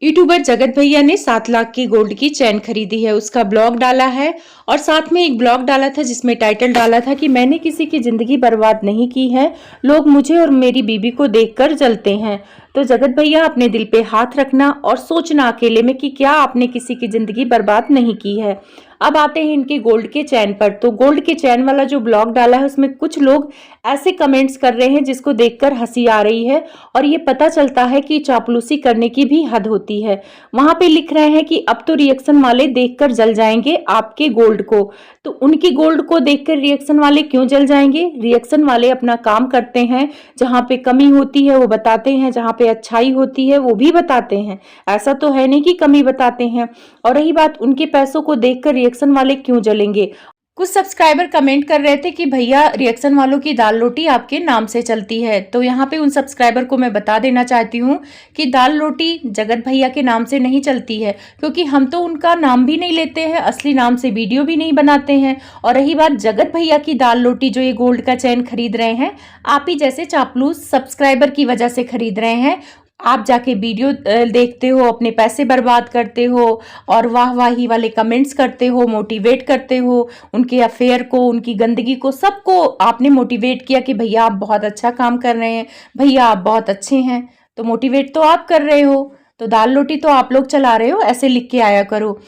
YouTuber जगत भैया ने 7 लाख की गोल्ड की चैन खरीदी है। उसका ब्लॉग डाला है और साथ में एक ब्लॉग डाला था जिसमें टाइटल डाला था कि मैंने किसी की जिंदगी बर्बाद नहीं की है, लोग मुझे और मेरी बीबी को देखकर जलते हैं। तो जगत भैया, अपने दिल पे हाथ रखना और सोचना अकेले में कि क्या आपने किसी की जिंदगी बर्बाद नहीं की है। अब आते हैं इनके गोल्ड के चैन पर। तो गोल्ड के चैन वाला जो ब्लॉग डाला है उसमें कुछ लोग ऐसे कमेंट्स कर रहे हैं जिसको देखकर हंसी आ रही है और ये पता चलता है कि चापलूसी करने की भी हद होती है। वहां पे लिख रहे हैं कि अब तो रिएक्शन वाले देखकर जल जाएंगे आपके गोल्ड को। तो उनकी गोल्ड को देखकर रिएक्शन वाले क्यों जल जाएंगे? रिएक्शन वाले अपना काम करते हैं, जहां पे कमी होती है वो बताते हैं, जहां पे अच्छाई होती है वो भी बताते हैं। ऐसा तो है नहीं कि कमी बताते हैं। और रही बात उनके पैसों को देखकर रिएक्शन वाले क्यों जलेंगे? कुछ सब्सक्राइबर कमेंट कर रहे थे कि भैया रिएक्शन वालों की दाल रोटी आपके नाम से चलती है। तो यहाँ पे उन सब्सक्राइबर को मैं बता देना चाहती हूँ कि दाल रोटी जगत भैया के नाम से नहीं चलती है, क्योंकि हम तो उनका नाम भी नहीं लेते हैं, असली नाम से वीडियो भी नहीं बनाते हैं। और रही बात जगत भैया की दाल रोटी, जो ये गोल्ड का चैन खरीद रहे हैं, आप ही जैसे चापलूस सब्सक्राइबर की वजह से खरीद रहे हैं। आप जाके वीडियो देखते हो, अपने पैसे बर्बाद करते हो और वाहवाही वाले कमेंट्स करते हो, मोटिवेट करते हो उनके अफेयर को, उनकी गंदगी को, सबको आपने मोटिवेट किया कि भैया आप बहुत अच्छा काम कर रहे हैं, भैया आप बहुत अच्छे हैं। तो मोटिवेट तो आप कर रहे हो, तो दाल रोटी तो आप लोग चला रहे हो, ऐसे लिख के आया करो।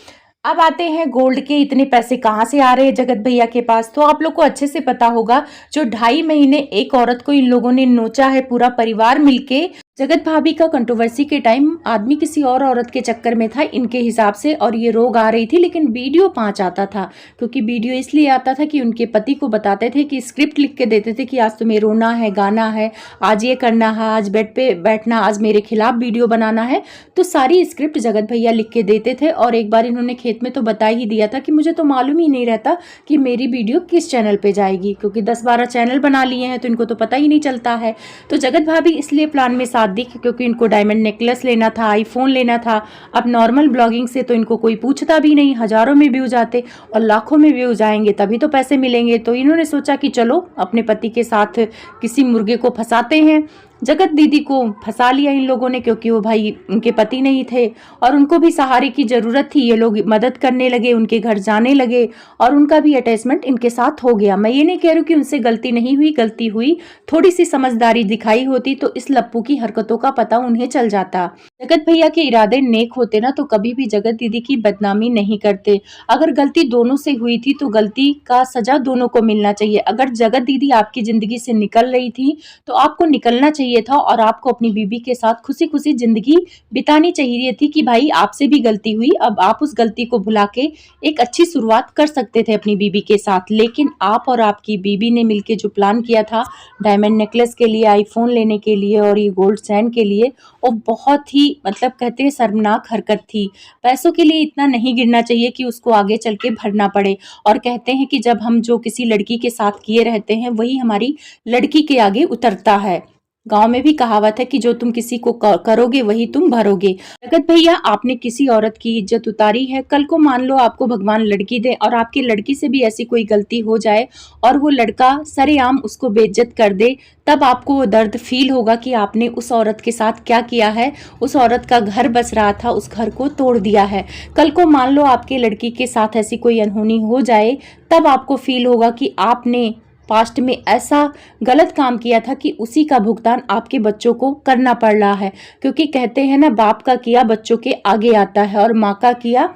अब आते हैं गोल्ड के इतने पैसे कहाँ से आ रहे हैं जगत भैया के पास। तो आप लोग को अच्छे से पता होगा, जो 2.5 महीने एक औरत को इन लोगों ने नोचा है, पूरा परिवार मिलके। जगत भाभी का कंट्रोवर्सी के टाइम आदमी किसी और औरत के चक्कर में था इनके हिसाब से, और ये रोग आ रही थी, लेकिन वीडियो 5 आता था। क्योंकि वीडियो इसलिए आता था कि उनके पति को बताते थे कि स्क्रिप्ट लिख के देते थे कि आज तुम्हें रोना है, गाना है, आज ये करना है, आज बेड पे बैठना, आज मेरे खिलाफ वीडियो बनाना है। तो सारी स्क्रिप्ट जगत भैया लिख के देते थे। और एक बार इन्होंने खेत में तो बता ही दिया था कि मुझे तो मालूम ही नहीं रहता कि मेरी वीडियो किस चैनल पे जाएगी, क्योंकि 10-12 चैनल बना लिए हैं तो इनको तो पता ही नहीं चलता है। तो जगत भाभी इसलिए प्लान में साथ दी क्योंकि इनको डायमंड नेकलेस लेना था, आईफोन लेना था। अब नॉर्मल ब्लॉगिंग से तो इनको कोई पूछता भी नहीं, हजारों में व्यूज आते और लाखों में व्यूज आएंगे तभी तो पैसे मिलेंगे। तो इन्होंने सोचा कि चलो अपने पति के साथ किसी मुर्गे को फंसाते हैं। जगत दीदी को फंसा लिया इन लोगों ने, क्योंकि वो भाई उनके पति नहीं थे और उनको भी सहारे की जरूरत थी। ये लोग मदद करने लगे, उनके घर जाने लगे और उनका भी अटैचमेंट इनके साथ हो गया। मैं ये नहीं कह रही हूँ कि उनसे गलती नहीं हुई, गलती हुई, थोड़ी सी समझदारी दिखाई होती तो इस लप्पू की हरकतों का पता उन्हें चल जाता। जगत भैया के इरादे नेक होते ना तो कभी भी जगत दीदी की बदनामी नहीं करते। अगर गलती दोनों से हुई थी तो गलती का सजा दोनों को मिलना चाहिए। अगर जगत दीदी आपकी जिंदगी से निकल रही थी तो आपको निकलना चाहिए था और आपको अपनी बीबी के साथ खुशी खुशी जिंदगी बितानी चाहिए थी कि भाई आपसे भी गलती हुई, अब आप उस गलती को भुला के एक अच्छी शुरुआत कर सकते थे अपनी बीबी के साथ। लेकिन आप और आपकी बीबी ने मिलके जो प्लान किया था डायमंड नेकलेस के लिए, आईफोन लेने के लिए और ये गोल्ड चैन के लिए, वो बहुत ही मतलब कहते हैं शर्मनाक हरकत थी। पैसों के लिए इतना नहीं गिरना चाहिए कि उसको आगे चल के भरना पड़े। और कहते हैं कि जब हम जो किसी लड़की के साथ किए रहते हैं वही हमारी लड़की के आगे उतरता है। गांव में भी कहावत है कि जो तुम किसी को करोगे वही तुम भरोगे। जगत भैया, आपने किसी औरत की इज्जत उतारी है, कल को मान लो आपको भगवान लड़की दे और आपकी लड़की से भी ऐसी कोई गलती हो जाए और वो लड़का सरेआम उसको बेइज्जत कर दे, तब आपको वो दर्द फील होगा कि आपने उस औरत के साथ क्या किया है। उस औरत का घर बस रहा था, उस घर को तोड़ दिया है। कल को मान लो आपके लड़की के साथ ऐसी कोई अनहोनी हो जाए, तब आपको फील होगा कि आपने पास्ट में ऐसा गलत काम किया था कि उसी का भुगतान आपके बच्चों को करना पड़ रहा है। क्योंकि कहते हैं ना, बाप का किया बच्चों के आगे आता है और माँ का किया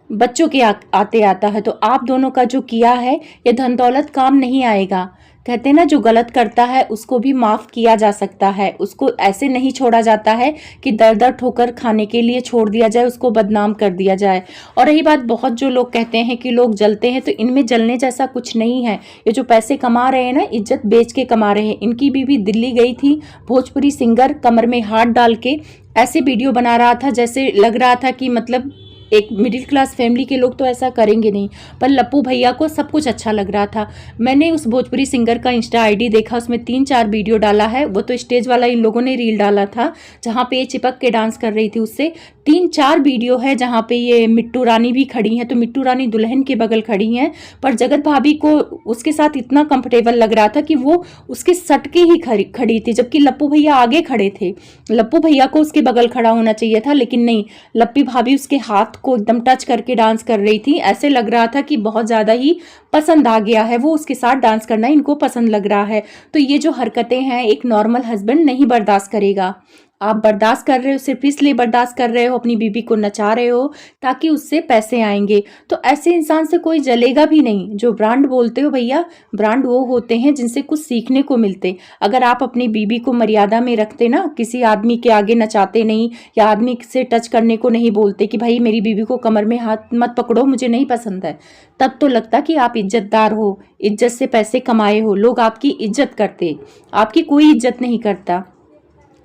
बच्चों के आते आता है। तो आप दोनों का जो किया है ये धन दौलत काम नहीं आएगा। कहते हैं ना, जो गलत करता है उसको भी माफ किया जा सकता है, उसको ऐसे नहीं छोड़ा जाता है कि दर दर ठोकर खाने के लिए छोड़ दिया जाए, उसको बदनाम कर दिया जाए। और रही बात, बहुत जो लोग कहते हैं कि लोग जलते हैं, तो इनमें जलने जैसा कुछ नहीं है। ये जो पैसे कमा रहे हैं ना, इज्जत बेच के कमा रहे हैं। इनकी बीवी दिल्ली गई थी, भोजपुरी सिंगर कमर में हाथ डाल के ऐसे वीडियो बना रहा था जैसे लग रहा था कि मतलब एक मिडिल क्लास फैमिली के लोग तो ऐसा करेंगे नहीं, पर लप्पू भैया को सब कुछ अच्छा लग रहा था। मैंने उस भोजपुरी सिंगर का इंस्टा आईडी देखा, उसमें 3-4 वीडियो डाला है। वो तो स्टेज वाला इन लोगों ने रील डाला था जहाँ पे ये चिपक के डांस कर रही थी, उससे 3-4 वीडियो है जहाँ पे ये मिट्टू रानी भी खड़ी हैं। तो मिट्टू रानी दुल्हन के बगल खड़ी हैं, पर जगत भाभी को उसके साथ इतना कंफर्टेबल लग रहा था कि वो उसके सटके ही खड़ी थी, जबकि लप्पू भैया आगे खड़े थे। लप्पू भैया को उसके बगल खड़ा होना चाहिए था, लेकिन नहीं, लप्पी भाभी उसके हाथ को एकदम टच करके डांस कर रही थी। ऐसे लग रहा था कि बहुत ज़्यादा ही पसंद आ गया है, वो उसके साथ डांस करना इनको पसंद लग रहा है। तो ये जो हरकतें हैं एक नॉर्मल हस्बैंड नहीं बर्दाश्त करेगा। आप बर्दाश्त कर रहे हो, सिर्फ इसलिए बर्दाश्त कर रहे हो, अपनी बीबी को नचा रहे हो ताकि उससे पैसे आएंगे। तो ऐसे इंसान से कोई जलेगा भी नहीं। जो ब्रांड बोलते हो भैया, ब्रांड वो होते हैं जिनसे कुछ सीखने को मिलते। अगर आप अपनी बीबी को मर्यादा में रखते ना, किसी आदमी के आगे नचाते नहीं या आदमी से टच करने को नहीं बोलते कि भाई मेरी बीबी को कमर में हाथ मत पकड़ो, मुझे नहीं पसंद है, तब तो लगता कि आप इज्जतदार हो, इज्जत से पैसे कमाए हो, लोग आपकी इज्जत करते। आपकी कोई इज्जत नहीं करता।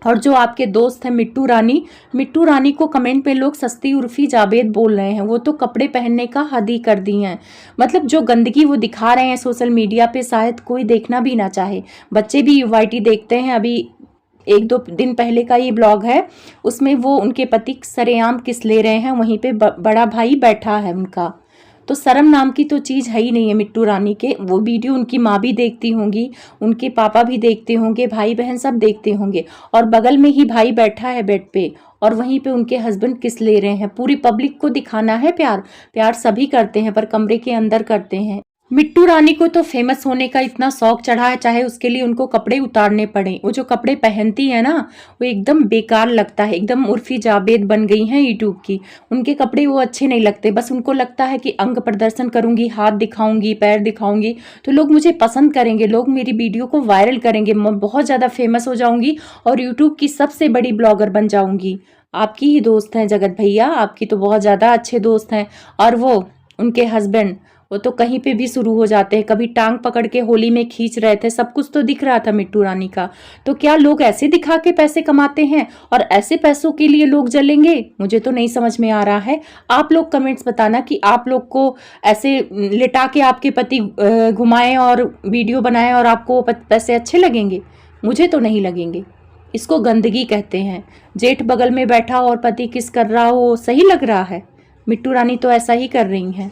और जो आपके दोस्त हैं मिट्टू रानी को कमेंट में लोग सस्ती उर्फी जावेद बोल रहे हैं। वो तो कपड़े पहनने का हद ही कर दी हैं। मतलब जो गंदगी वो दिखा रहे हैं सोशल मीडिया पे, शायद कोई देखना भी ना चाहे। बच्चे भी यूवाइटी देखते हैं। अभी 1-2 दिन पहले का ये ब्लॉग है, उसमें वो उनके पति सरेआम किस ले रहे हैं, वहीं पे बड़ा भाई बैठा है उनका। तो शर्म नाम की तो चीज़ है ही नहीं है मिट्टू रानी के। वो वीडियो उनकी माँ भी देखती होंगी, उनके पापा भी देखते होंगे, भाई बहन सब देखते होंगे, और बगल में ही भाई बैठा है बेड पे और वहीं पे उनके हस्बैंड किस ले रहे हैं। पूरी पब्लिक को दिखाना है प्यार। प्यार सभी करते हैं पर कमरे के अंदर करते हैं। मिट्टू रानी को तो फेमस होने का इतना शौक चढ़ा है, चाहे उसके लिए उनको कपड़े उतारने पड़े। वो जो कपड़े पहनती है ना, वो एकदम बेकार लगता है, एकदम उर्फी जावेद बन गई हैं यूट्यूब की। उनके कपड़े वो अच्छे नहीं लगते, बस उनको लगता है कि अंग प्रदर्शन करूंगी, हाथ दिखाऊंगी, पैर दिखाऊंगी तो लोग मुझे पसंद करेंगे, लोग मेरी वीडियो को वायरल करेंगे, मैं बहुत ज़्यादा फेमस हो जाऊंगी और यूट्यूब की सबसे बड़ी ब्लॉगर बन जाऊंगी। आपकी ही दोस्त हैं जगत भैया, आपकी तो बहुत ज़्यादा अच्छे दोस्त हैं। और वो उनके हस्बैंड, वो तो कहीं पे भी शुरू हो जाते हैं। कभी टांग पकड़ के होली में खींच रहे थे, सब कुछ तो दिख रहा था मिट्टू रानी का। तो क्या लोग ऐसे दिखा के पैसे कमाते हैं और ऐसे पैसों के लिए लोग जलेंगे? मुझे तो नहीं समझ में आ रहा है। आप लोग कमेंट्स बताना कि आप लोग को ऐसे लिटा के आपके पति घुमाएं और वीडियो बनाएं और आपको पैसे अच्छे लगेंगे? मुझे तो नहीं लगेंगे। इसको गंदगी कहते हैं। जेठ बगल में बैठा और पति किस कर रहा हो, सही लग रहा है? मिट्टू रानी तो ऐसा ही कर रही हैं।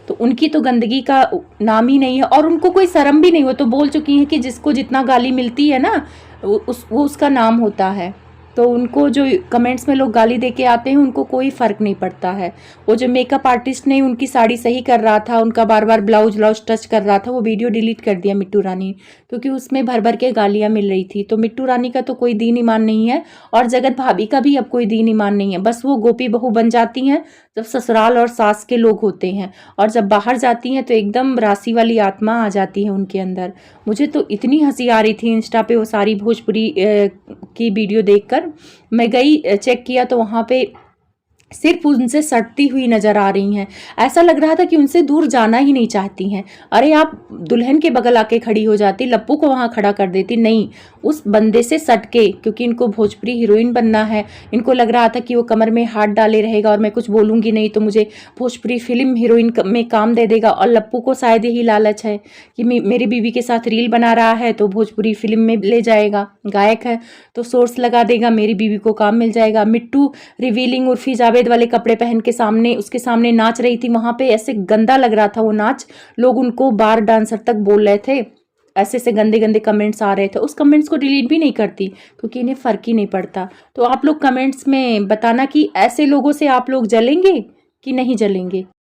तो उनकी तो गंदगी का नाम ही नहीं है और उनको कोई शर्म भी नहीं। वो तो बोल चुकी हैं कि जिसको जितना गाली मिलती है ना, वो उसका नाम होता है। तो उनको जो कमेंट्स में लोग गाली दे के आते हैं उनको कोई फ़र्क नहीं पड़ता है। वो जो मेकअप आर्टिस्ट ने उनकी साड़ी सही कर रहा था, उनका बार बार ब्लाउज टच कर रहा था, वो वीडियो डिलीट कर दिया मिट्टू रानी, क्योंकि उसमें भर भर के गालियाँ मिल रही थी। तो मिट्टू रानी का तो कोई दीन ईमान नहीं है और जगत भाभी का भी अब कोई दीन ईमान नहीं है। बस वो गोपी बहू बन जाती हैं जब ससुराल और सास के लोग होते हैं, और जब बाहर जाती हैं तो एकदम राशि वाली आत्मा आ जाती है उनके अंदर। मुझे तो इतनी हंसी आ रही थी इंस्टा पे वो सारी भोजपुरी की वीडियो देखकर। मैं गई, चेक किया तो वहाँ पे सिर्फ उनसे सटती हुई नजर आ रही हैं। ऐसा लग रहा था कि उनसे दूर जाना ही नहीं चाहती हैं। अरे आप दुल्हन के बगल आके खड़ी हो जाती, लप्पू को वहाँ खड़ा कर देती, नहीं, उस बंदे से सटके, क्योंकि इनको भोजपुरी हीरोइन बनना है। इनको लग रहा था कि वो कमर में हाथ डाले रहेगा और मैं कुछ बोलूँगी नहीं तो मुझे भोजपुरी फिल्म हीरोइन में काम दे देगा। और लप्पू को शायद यही लालच है कि मेरी बीवी के साथ रील बना रहा है तो भोजपुरी फिल्म में ले जाएगा, गायक है तो सोर्स लगा देगा, मेरी बीवी को काम मिल जाएगा। मिट्टू रिवीलिंग उर्फी जावेद वाले कपड़े पहन के उसके सामने नाच रही थी। वहां पे ऐसे गंदा लग रहा था वो नाच, लोग उनको बार डांसर तक बोल रहे थे, ऐसे से गंदे गंदे कमेंट्स आ रहे थे। उस कमेंट्स को डिलीट भी नहीं करती क्योंकि इन्हें फर्क ही नहीं पड़ता। तो आप लोग कमेंट्स में बताना कि ऐसे लोगों से आप लोग जलेंगे कि नहीं जलेंगे।